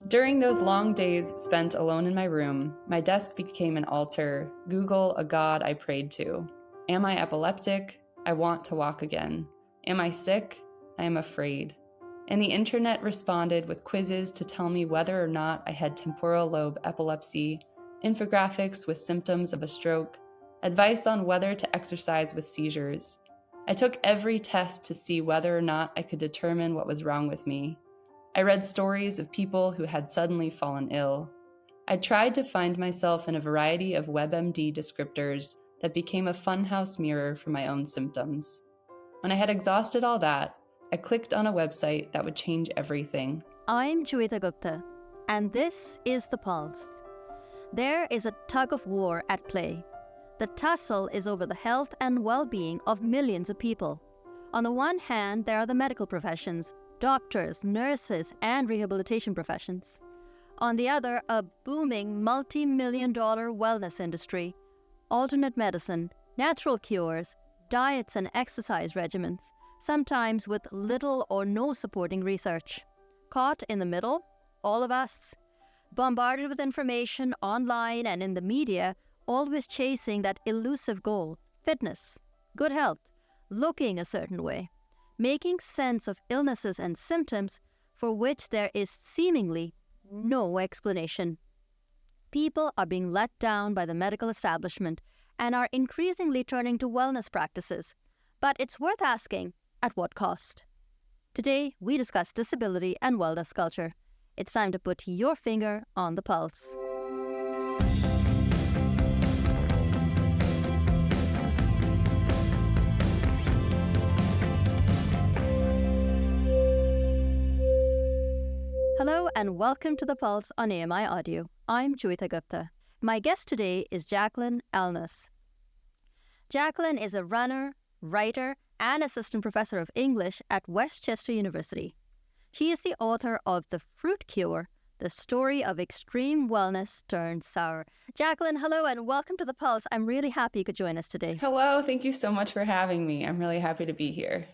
During those long days spent alone in my room, my desk became an altar, Google a god I prayed to. Am I epileptic? I want to walk again. Am I sick? I am afraid. And the internet responded with quizzes to tell me whether or not I had temporal lobe epilepsy, infographics with symptoms of a stroke, advice on whether to exercise with seizures. I took every test to see whether or not I could determine what was wrong with me. I read stories of people who had suddenly fallen ill. I tried to find myself in a variety of WebMD descriptors that became a funhouse mirror for my own symptoms. When I had exhausted all that, I clicked on a website that would change everything. I'm Joeita, and this is The Pulse. There is a tug of war at play. The tussle is over the health and well-being of millions of people. On the one hand, there are the medical professions, doctors, nurses, and rehabilitation professions. On the other, a booming multi-million-dollar wellness industry, alternate medicine, natural cures, diets and exercise regimens, sometimes with little or no supporting research. Caught in the middle, all of us, bombarded with information online and in the media, always chasing that elusive goal, fitness, good health, looking a certain way, making sense of illnesses and symptoms for which there is seemingly no explanation. People are being let down by the medical establishment and are increasingly turning to wellness practices. But it's worth asking, at what cost? Today, we discuss disability and wellness culture. It's time to put your finger on the pulse. Hello and welcome to The Pulse on AMI Audio. I'm Joeita. My guest today is Jacqueline Alnes. Jacqueline is a runner, writer, and assistant professor of English at Westchester University. She is the author of The Fruit Cure, the story of extreme wellness turned sour. Jacqueline, hello and welcome to The Pulse. I'm really happy you could join us today. Hello, thank you so much for having me. I'm really happy to be here.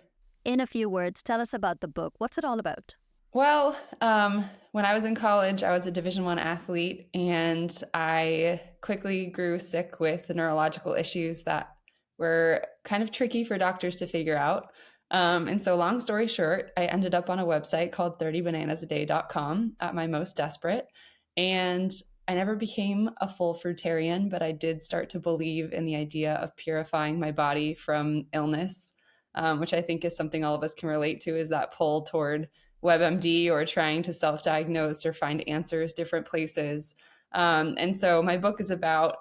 In a few words, tell us about the book. What's it all about? Well, when I was in college, I was a Division I athlete, and I quickly grew sick with neurological issues that were kind of tricky for doctors to figure out. And so long story short, I ended up on a website called 30bananasaday.com at my most desperate. And I never became a full fruitarian, but I did start to believe in the idea of purifying my body from illness, which I think is something all of us can relate to, is that pull toward WebMD or trying to self-diagnose or find answers different places. And so my book is about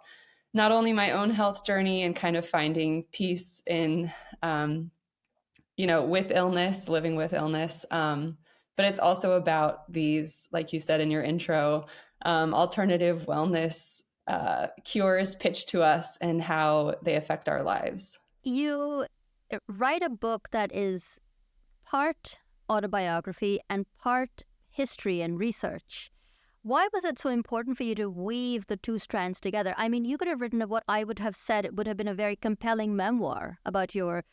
not only my own health journey and kind of finding peace in, with illness, living with illness, but it's also about these, like you said in your intro, alternative wellness cures pitched to us and how they affect our lives. You write a book that is part autobiography and part history and research. Why was it so important for you to weave the two strands together? I mean, you could have written what I would have said it would have been a very compelling memoir about your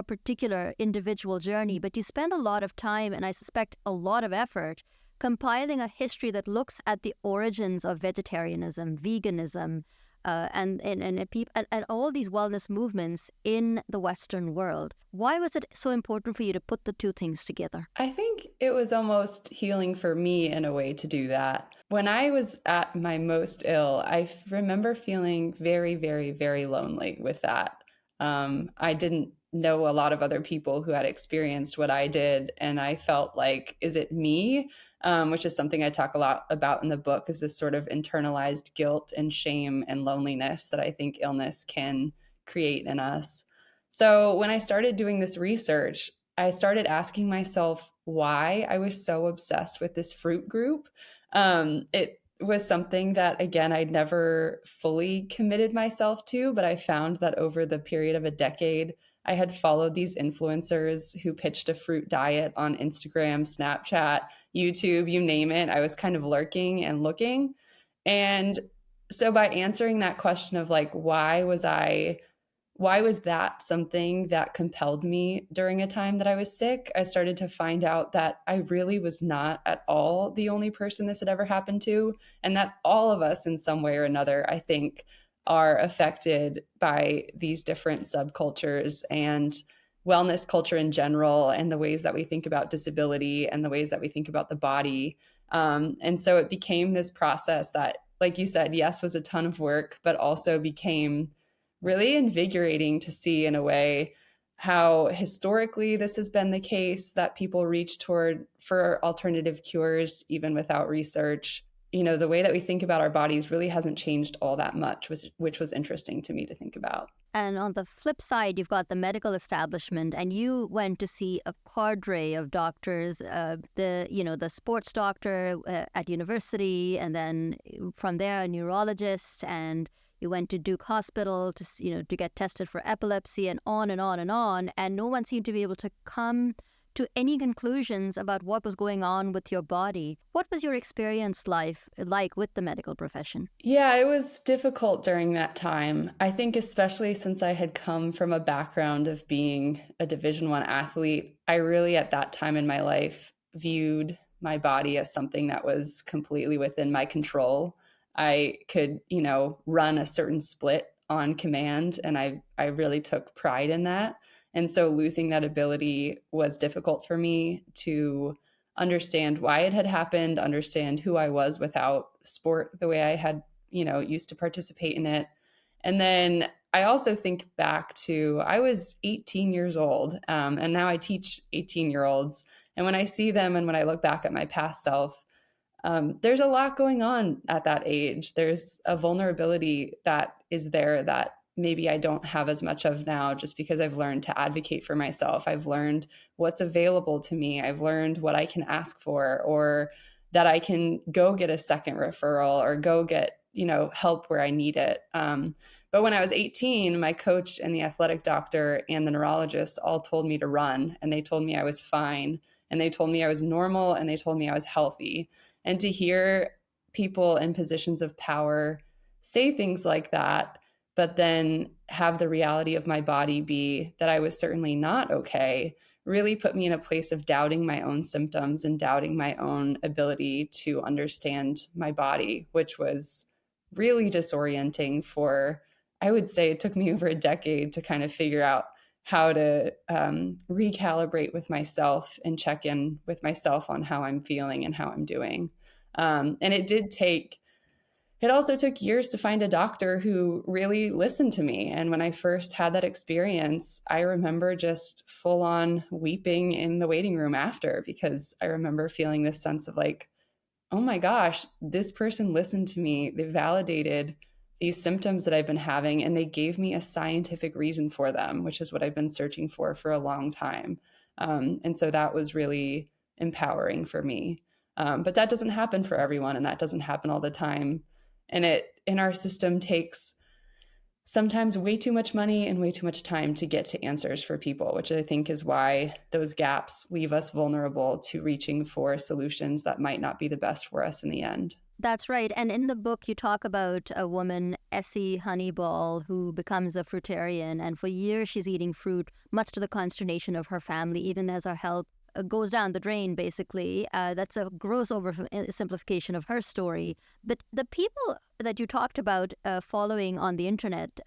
particular individual journey, but you spend a lot of time, and I suspect a lot of effort, compiling a history that looks at the origins of vegetarianism, veganism, and all these wellness movements in the Western world. Why was it so important for you to put the two things together? I think it was almost healing for me in a way to do that. When I was at my most ill, I remember feeling very, very, very lonely with that. I didn't know a lot of other people who had experienced what I did, and I felt like, is it me? Which is something I talk a lot about in the book, is this sort of internalized guilt and shame and loneliness that I think illness can create in us. So when I started doing this research, I started asking myself why I was so obsessed with this fruit group. It was something that, again, I'd never fully committed myself to, but I found that over the period of a decade, I had followed these influencers who pitched a fruit diet on Instagram, Snapchat, YouTube, you name it. I was kind of lurking and looking. And so by answering that question of like, why was I why was that something that compelled me during a time that I was sick? I started to find out that I really was not at all the only person this had ever happened to, and that all of us in some way or another, I think, are affected by these different subcultures and wellness culture in general, and the ways that we think about disability and the ways that we think about the body. And so it became this process that, like you said, yes, was a ton of work, but also became really invigorating to see, in a way, how historically this has been the case, that people reach toward for alternative cures even without research. You know, the way that we think about our bodies really hasn't changed all that much, which was interesting to me to think about. And on the flip side, you've got the medical establishment, and you went to see a cadre of doctors, the sports doctor at university, and then from there a neurologist, and you went to Duke Hospital to get tested for epilepsy, and on and on and on, and no one seemed to be able to come to any conclusions about what was going on with your body. What was your experience like with the medical profession? Yeah, it was difficult during that time. I think especially since I had come from a background of being a Division I athlete, I really at that time in my life viewed my body as something that was completely within my control. I could, run a certain split on command, and I really took pride in that. And so losing that ability was difficult for me to understand why it had happened, understand who I was without sport the way I had, used to participate in it. And then I also think back to, I was 18 years old, and now I teach 18-year-olds. And when I see them and when I look back at my past self, there's a lot going on at that age. There's a vulnerability that is there that maybe I don't have as much of now, just because I've learned to advocate for myself. I've learned what's available to me. I've learned what I can ask for, or that I can go get a second referral or go get, help where I need it. But when I was 18, my coach and the athletic doctor and the neurologist all told me to run, and they told me I was fine, and they told me I was normal, and they told me I was healthy. And to hear people in positions of power say things like that, but then have the reality of my body be that I was certainly not okay, really put me in a place of doubting my own symptoms and doubting my own ability to understand my body, which was really disorienting for, I would say it took me over a decade to kind of figure out how to recalibrate with myself and check in with myself on how I'm feeling and how I'm doing. And it also took years to find a doctor who really listened to me. And when I first had that experience, I remember just full on weeping in the waiting room after, because I remember feeling this sense of like, oh my gosh, this person listened to me. They validated these symptoms that I've been having, and they gave me a scientific reason for them, which is what I've been searching for a long time. And so that was really empowering for me. But that doesn't happen for everyone, and that doesn't happen all the time. And it, in our system, takes sometimes way too much money and way too much time to get to answers for people, which I think is why those gaps leave us vulnerable to reaching for solutions that might not be the best for us in the end. That's right. And in the book, you talk about a woman, Essie Honeyball, who becomes a fruitarian. And for years, she's eating fruit, much to the consternation of her family, even as her health goes down the drain, basically. That's a gross oversimplification of her story. But the people that you talked about following on the internet,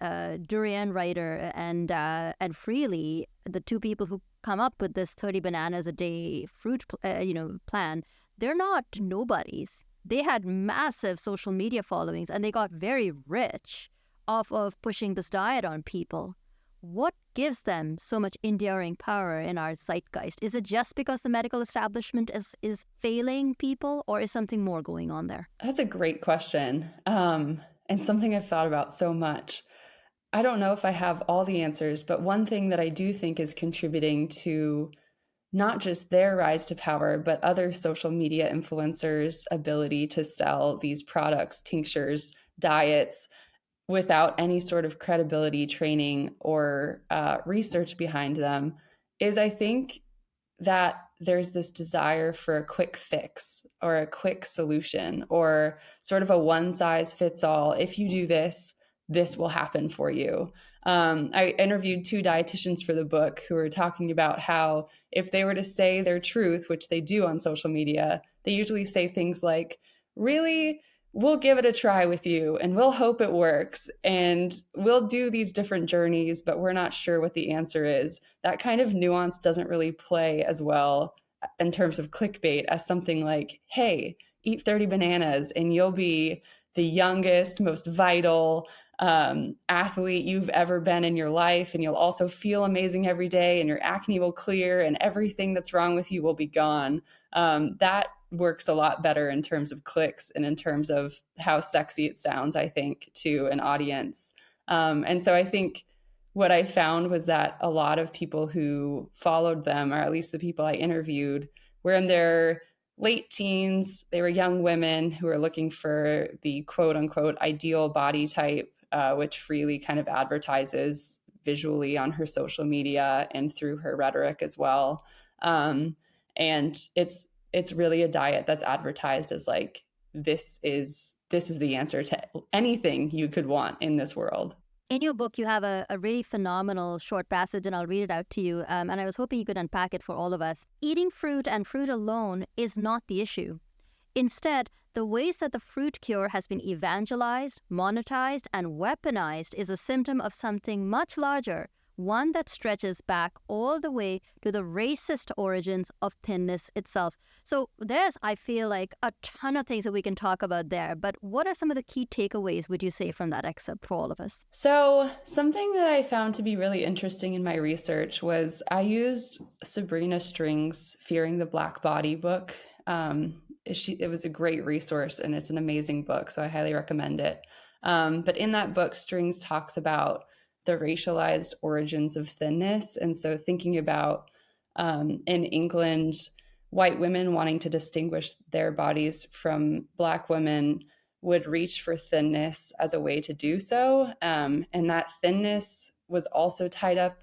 Durian Writer and Freely, the two people who come up with this 30 bananas a day fruit plan, they're not nobodies. They had massive social media followings, and they got very rich off of pushing this diet on people. What gives them so much enduring power in our zeitgeist? Is it just because the medical establishment is failing people, or is something more going on there? That's a great question, and something I've thought about so much. I don't know if I have all the answers, but one thing that I do think is contributing to not just their rise to power, but other social media influencers' ability to sell these products, tinctures, diets, without any sort of credibility, training, or research behind them, is I think that there's this desire for a quick fix or a quick solution, or sort of a one size fits all. If you do this, this will happen for you. I interviewed two dietitians for the book who were talking about how if they were to say their truth, which they do on social media, they usually say things like, really, we'll give it a try with you and we'll hope it works. And we'll do these different journeys, but we're not sure what the answer is. That kind of nuance doesn't really play as well in terms of clickbait as something like, hey, eat 30 bananas and you'll be the youngest, most vital athlete you've ever been in your life. And you'll also feel amazing every day, and your acne will clear, and everything that's wrong with you will be gone. That works a lot better in terms of clicks and in terms of how sexy it sounds, I think, to an audience. And so I think what I found was that a lot of people who followed them, or at least the people I interviewed, were in their late teens. They were young women who were looking for the quote unquote ideal body type, which Freely kind of advertises visually on her social media and through her rhetoric as well. And it's really a diet that's advertised as like, this is the answer to anything you could want in this world. In your book, you have a really phenomenal short passage, and I'll read it out to you. And I was hoping you could unpack it for all of us. Eating fruit and fruit alone is not the issue. Instead, the ways that the fruit cure has been evangelized, monetized, and weaponized is a symptom of something much larger, one that stretches back all the way to the racist origins of thinness itself. So there's, I feel like, a ton of things that we can talk about there. But what are some of the key takeaways, would you say, from that excerpt for all of us? So, something that I found to be really interesting in my research was I used Sabrina String's Fearing the Black Body book. It was a great resource, and it's an amazing book, so I highly recommend it. But in that book, Strings talks about the racialized origins of thinness. And so thinking about in England, white women wanting to distinguish their bodies from Black women would reach for thinness as a way to do so. And that thinness was also tied up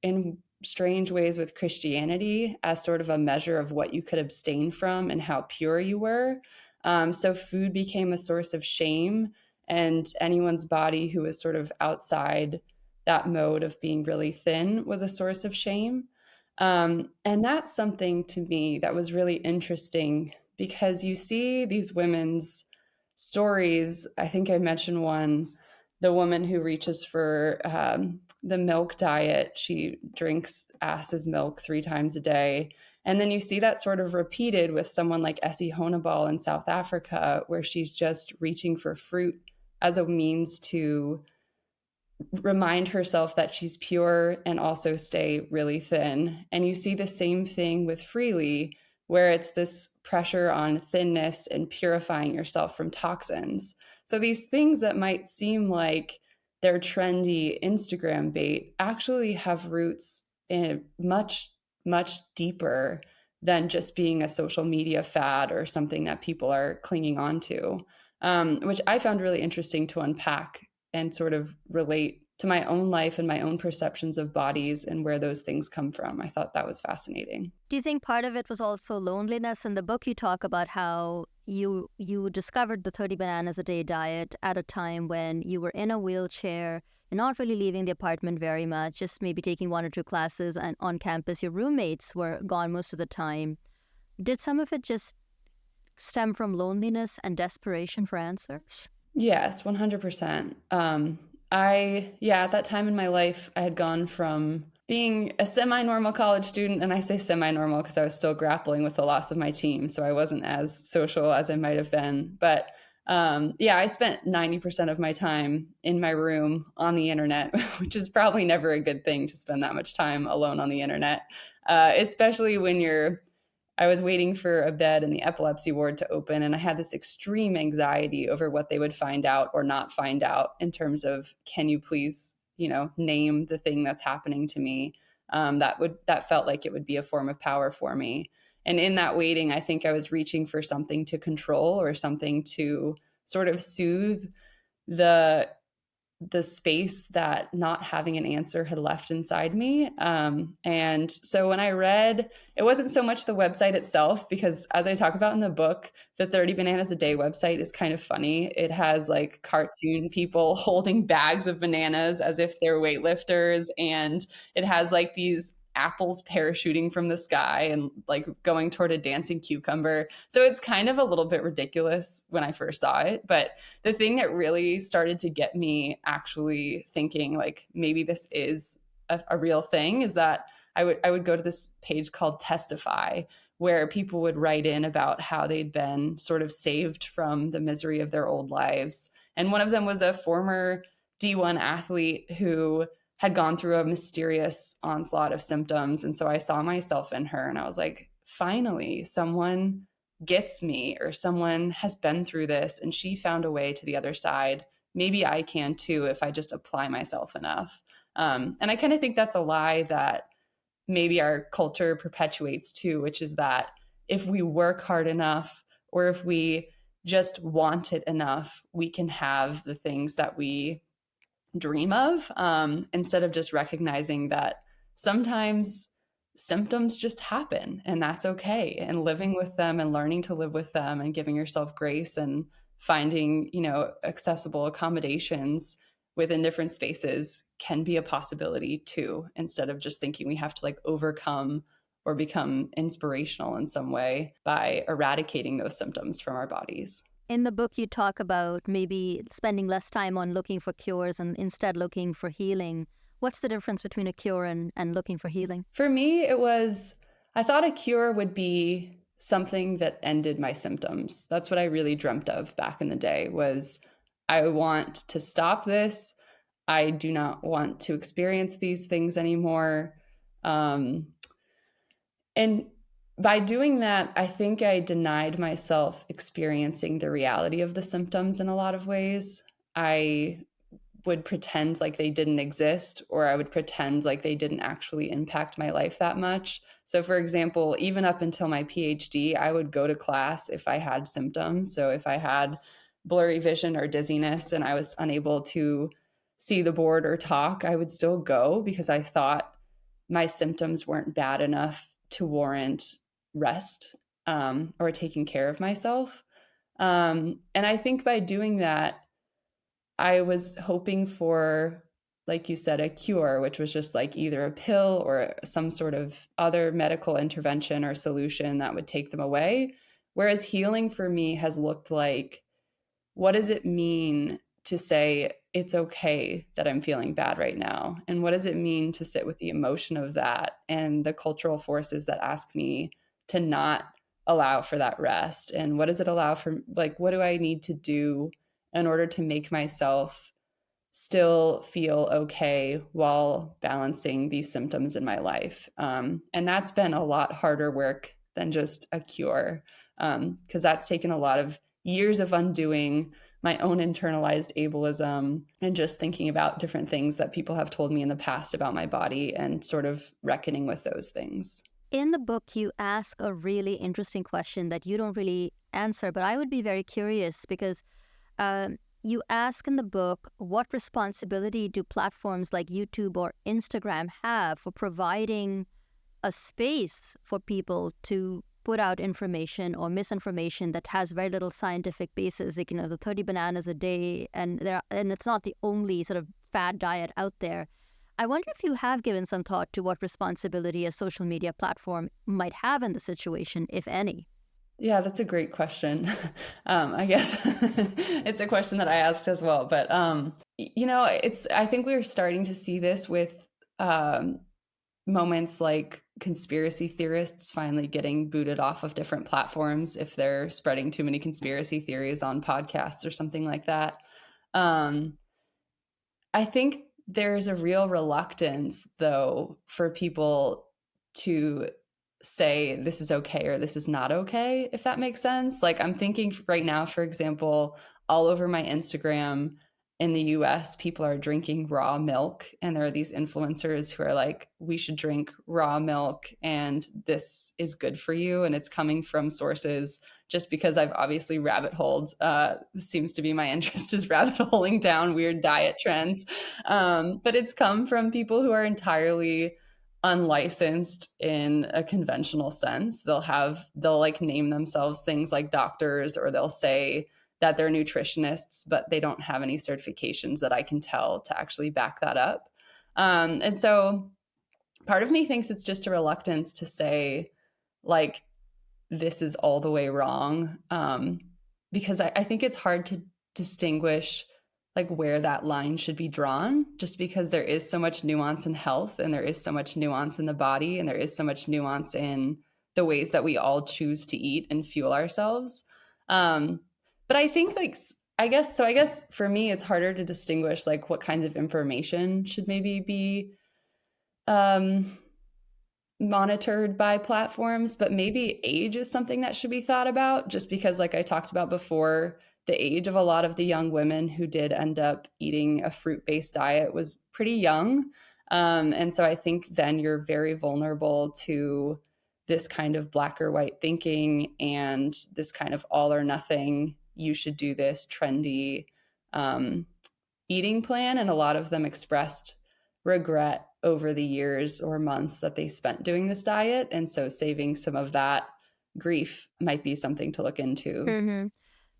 in strange ways with Christianity as sort of a measure of what you could abstain from and how pure you were. So food became a source of shame, and anyone's body who was sort of outside that mode of being really thin was a source of shame. And that's something to me that was really interesting, because you see these women's stories. I think I mentioned one, the woman who reaches for the milk diet. She drinks ass's milk 3 times a day. And then you see that sort of repeated with someone like Essie Honibal in South Africa, where she's just reaching for fruit as a means to remind herself that she's pure and also stay really thin. And you see the same thing with Freely, where it's this pressure on thinness and purifying yourself from toxins. So these things that might seem like they're trendy Instagram bait actually have roots in much, much deeper than just being a social media fad or something that people are clinging on to, which I found really interesting to unpack and sort of relate to my own life and my own perceptions of bodies and where those things come from. I thought that was fascinating. Do you think part of it was also loneliness? In the book, you talk about how you discovered the 30 bananas a day diet at a time when you were in a wheelchair and not really leaving the apartment very much, just maybe taking 1 or 2 classes, and on campus your roommates were gone most of the time. Did some of it just stem from loneliness and desperation for answers? Yes, 100%. At that time in my life, I had gone from being a semi-normal college student, and I say semi-normal because I was still grappling with the loss of my team, so I wasn't as social as I might have been. But I spent 90% of my time in my room on the internet, which is probably never a good thing to spend that much time alone on the internet, especially when I was waiting for a bed in the epilepsy ward to open, and I had this extreme anxiety over what they would find out or not find out in terms of, can you please, name the thing that's happening to me? That felt like it would be a form of power for me. And in that waiting, I think I was reaching for something to control or something to sort of soothe the the space that not having an answer had left inside me. And so when I read, it wasn't so much the website itself, because as I talk about in the book, the 30 Bananas a Day website is kind of funny. It has like cartoon people holding bags of bananas as if they're weightlifters. And it has like these apples parachuting from the sky and like going toward a dancing cucumber. So it's kind of a little bit ridiculous when I first saw it. But the thing that really started to get me actually thinking like maybe this is a real thing is that I would go to this page called Testify, where people would write in about how they'd been sort of saved from the misery of their old lives. And one of them was a former D1 athlete who had gone through a mysterious onslaught of symptoms. And so I saw myself in her and I was like, finally, someone gets me, or someone has been through this and she found a way to the other side. Maybe I can too if I just apply myself enough. And I kind of think that's a lie that maybe our culture perpetuates too, which is that if we work hard enough, or if we just want it enough, we can have the things that we dream of, instead of just recognizing that sometimes symptoms just happen and that's okay, and living with them and learning to live with them and giving yourself grace and finding, accessible accommodations within different spaces can be a possibility too, instead of just thinking we have to like overcome or become inspirational in some way by eradicating those symptoms from our bodies. In the book, you talk about maybe spending less time on looking for cures and instead looking for healing. What's the difference between a cure and looking for healing? For me, I thought a cure would be something that ended my symptoms. That's what I really dreamt of back in the day was I want to stop this. I do not want to experience these things anymore. And by doing that, I think I denied myself experiencing the reality of the symptoms in a lot of ways. I would pretend like they didn't exist, or I would pretend like they didn't actually impact my life that much. So, for example, even up until my PhD, I would go to class if I had symptoms. So, if I had blurry vision or dizziness and I was unable to see the board or talk, I would still go because I thought my symptoms weren't bad enough to warrant rest, or taking care of myself. And I think by doing that, I was hoping for, like you said, a cure, which was just like either a pill or some sort of other medical intervention or solution that would take them away. Whereas healing for me has looked like, what does it mean to say it's okay that I'm feeling bad right now? And what does it mean to sit with the emotion of that and the cultural forces that ask me to not allow for that rest? And what does it allow for, like, what do I need to do in order to make myself still feel okay while balancing these symptoms in my life? And that's been a lot harder work than just a cure, because that's taken a lot of years of undoing my own internalized ableism and just thinking about different things that people have told me in the past about my body and sort of reckoning with those things. In the book, you ask a really interesting question that you don't really answer, but I would be very curious because you ask in the book, what responsibility do platforms like YouTube or Instagram have for providing a space for people to put out information or misinformation that has very little scientific basis, like, the 30 bananas a day, and it's not the only sort of fad diet out there. I wonder if you have given some thought to what responsibility a social media platform might have in the situation, if any. Yeah, that's a great question. I guess it's a question that I asked as well. But, I think we're starting to see this with moments like conspiracy theorists finally getting booted off of different platforms if they're spreading too many conspiracy theories on podcasts or something like that. I think there's a real reluctance, though, for people to say this is okay or this is not okay, if that makes sense. Like, I'm thinking right now, for example, all over my Instagram, in the US, people are drinking raw milk, and there are these influencers who are like, we should drink raw milk and this is good for you. And it's coming from sources, just because I've obviously rabbit holed, seems to be my interest, is rabbit holing down weird diet trends. But it's come from people who are entirely unlicensed in a conventional sense. They'll like name themselves things like doctors, or they'll say that they're nutritionists, but they don't have any certifications that I can tell to actually back that up. And so part of me thinks it's just a reluctance to say, like, this is all the way wrong. Because I think it's hard to distinguish like where that line should be drawn, just because there is so much nuance in health, and there is so much nuance in the body, and there is so much nuance in the ways that we all choose to eat and fuel ourselves. Um, but I think like I guess for me it's harder to distinguish like what kinds of information should maybe be um monitored by platforms, but maybe age is something that should be thought about, just because, like I talked about before, the age of a lot of the young women who did end up eating a fruit based diet was pretty young. And so I think then you're very vulnerable to this kind of black or white thinking and this kind of all or nothing, you should do this trendy um, eating plan. And a lot of them expressed regret over the years or months that they spent doing this diet. And so saving some of that grief might be something to look into Mm-hmm.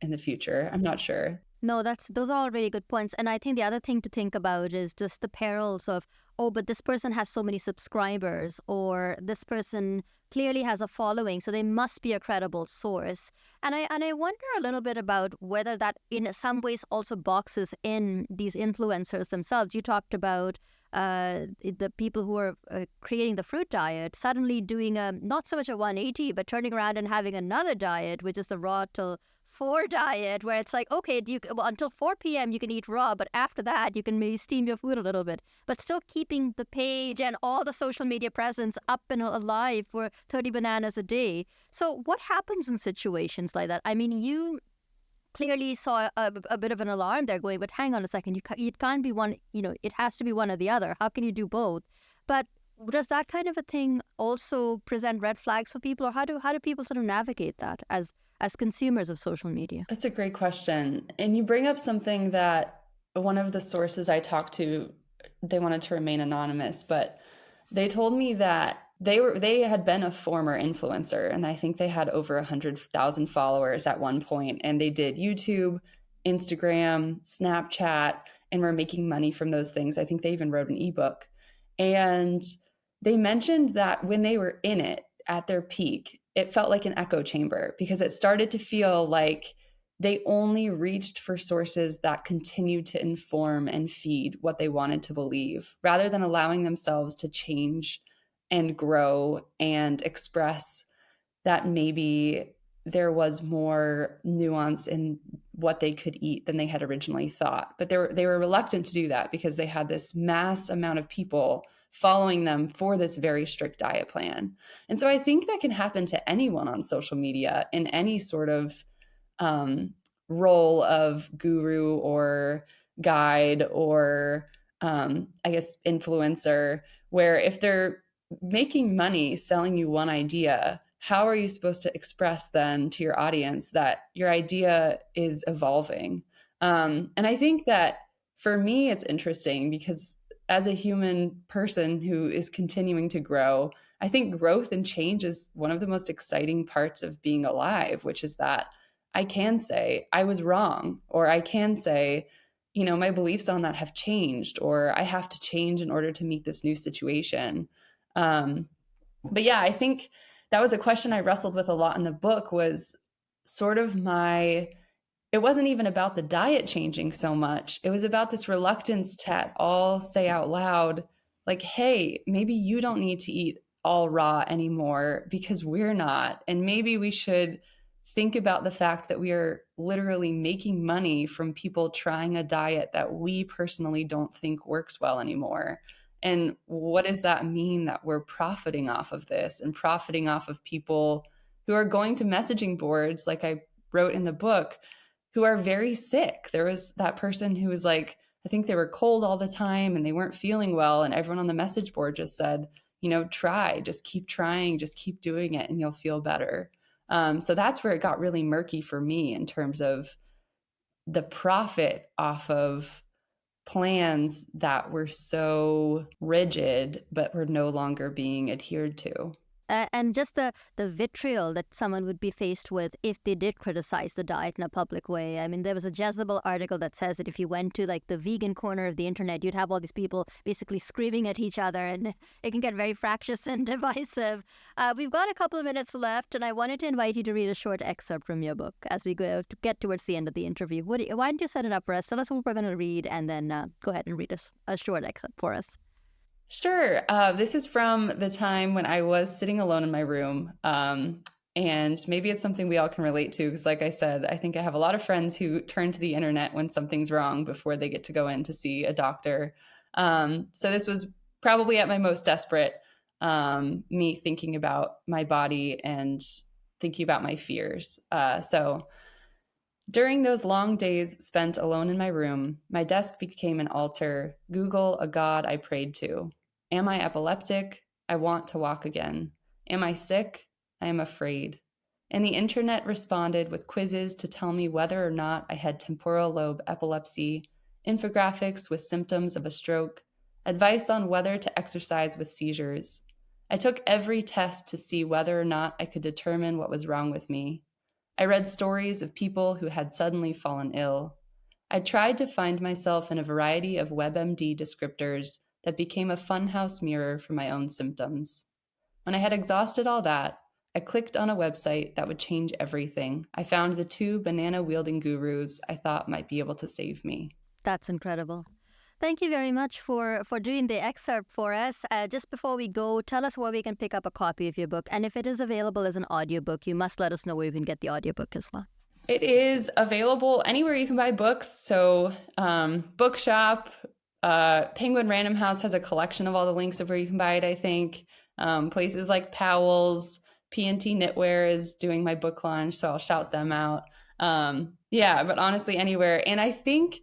in the future. I'm not sure. No, those are all really good points. And I think the other thing to think about is just the perils of, oh, but this person has so many subscribers, or this person clearly has a following, so they must be a credible source. And I wonder a little bit about whether that in some ways also boxes in these influencers themselves. You talked about the people who are creating the fruit diet suddenly doing not so much a 180, but turning around and having another diet, which is the raw till 4 diet, where it's like, okay, until 4 p.m. you can eat raw, but after that you can maybe steam your food a little bit, but still keeping the page and all the social media presence up and alive for 30 bananas a day. So what happens in situations like that? I mean, you clearly saw a bit of an alarm there going, but hang on a second, it can't be one, it has to be one or the other. How can you do both? But does that kind of a thing also present red flags for people, or how do people sort of navigate that as consumers of social media? That's a great question. And you bring up something that one of the sources I talked to, they wanted to remain anonymous, but they told me that they had been a former influencer, and I think they had over 100,000 followers at one point, and they did YouTube, Instagram, Snapchat, and were making money from those things. I think they even wrote an ebook. And they mentioned that when they were in it at their peak, it felt like an echo chamber, because it started to feel like they only reached for sources that continued to inform and feed what they wanted to believe, rather than allowing themselves to change and grow and express that maybe there was more nuance in what they could eat than they had originally thought. But they were reluctant to do that because they had this mass amount of people following them for this very strict diet plan. And so I think that can happen to anyone on social media in any sort of role of guru or guide or I guess influencer, where if they're making money selling you one idea, how are you supposed to express then to your audience that your idea is evolving? And I think that for me, it's interesting because as a human person who is continuing to grow, I think growth and change is one of the most exciting parts of being alive, which is that I can say I was wrong, or I can say, my beliefs on that have changed, or I have to change in order to meet this new situation. But yeah, I think that was a question I wrestled with a lot in the book, was sort of it wasn't even about the diet changing so much. It was about this reluctance to all say out loud, like, hey, maybe you don't need to eat all raw anymore because we're not. And maybe we should think about the fact that we are literally making money from people trying a diet that we personally don't think works well anymore. And what does that mean that we're profiting off of this and profiting off of people who are going to messaging boards, like I wrote in the book, who are very sick. There was that person who was like, I think they were cold all the time and they weren't feeling well. And everyone on the message board just said, try, just keep trying, just keep doing it and you'll feel better. So that's where it got really murky for me in terms of the profit off of plans that were so rigid but were no longer being adhered to. And just the vitriol that someone would be faced with if they did criticize the diet in a public way. I mean, there was a Jezebel article that says that if you went to like the vegan corner of the internet, you'd have all these people basically screaming at each other, and it can get very fractious and divisive. We've got a couple of minutes left, and I wanted to invite you to read a short excerpt from your book as we go to get towards the end of the interview. Why don't you set it up for us? Tell us what we're going to read, and then go ahead and read us a short excerpt for us. Sure. This is from the time when I was sitting alone in my room. And maybe it's something we all can relate to because, like I said, I think I have a lot of friends who turn to the internet when something's wrong before they get to go in to see a doctor. So this was probably at my most desperate, me thinking about my body and thinking about my fears. So during those long days spent alone in my room, my desk became an altar, Google a god I prayed to. Am I epileptic? I want to walk again. Am I sick? I am afraid. And the internet responded with quizzes to tell me whether or not I had temporal lobe epilepsy, infographics with symptoms of a stroke, advice on whether to exercise with seizures. I took every test to see whether or not I could determine what was wrong with me. I read stories of people who had suddenly fallen ill. I tried to find myself in a variety of WebMD descriptors that became a funhouse mirror for my own symptoms. When I had exhausted all that, I clicked on a website that would change everything. I found the two banana-wielding gurus I thought might be able to save me. That's incredible. Thank you very much for doing the excerpt for us. Just before we go, tell us where we can pick up a copy of your book. And if it is available as an audiobook, you must let us know where you can get the audiobook as well. It is available anywhere you can buy books. So Bookshop, Penguin Random House has a collection of all the links of where you can buy it, I think. Places like Powell's, P&T Knitwear is doing my book launch, so I'll shout them out. But honestly, anywhere. And I think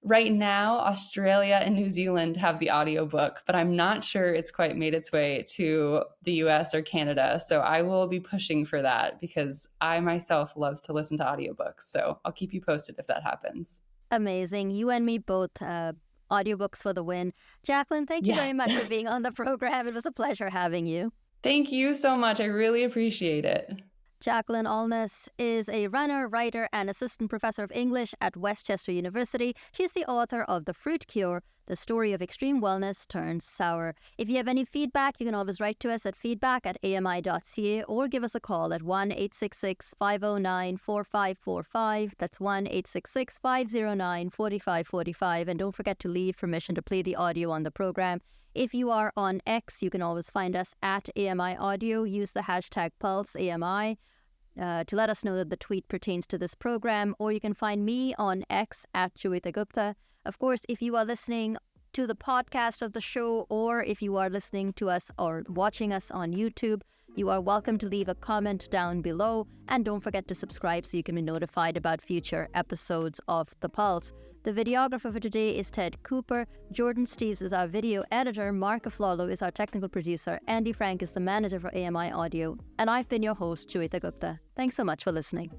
right now, Australia and New Zealand have the audiobook, but I'm not sure it's quite made its way to the US or Canada. So I will be pushing for that because I myself love to listen to audiobooks. So I'll keep you posted if that happens. Amazing. You and me both. Audiobooks for the win. Jacqueline, thank you very much for being on the program. It was a pleasure having you. Thank you so much. I really appreciate it. Jacqueline Alnes is a runner, writer, and assistant professor of English at Westchester University. She's the author of The Fruit Cure, The Story of Extreme Wellness Turns Sour. If you have any feedback, you can always write to us at feedback@ami.ca or give us a call at 1-866-509-4545. That's 1-866-509-4545. And don't forget to leave permission to play the audio on the program. If you are on X, you can always find us at AMI Audio. Use the hashtag PulseAMI to let us know that the tweet pertains to this program, or you can find me on X at Joeita Gupta. Of course, if you are listening to the podcast of the show, or if you are listening to us or watching us on YouTube, you are welcome to leave a comment down below. And don't forget to subscribe so you can be notified about future episodes of The Pulse. The videographer for today is Ted Cooper. Jordan Steves is our video editor. Mark Aflalo is our technical producer. Andy Frank is the manager for AMI Audio. And I've been your host, Joeita Gupta. Thanks so much for listening.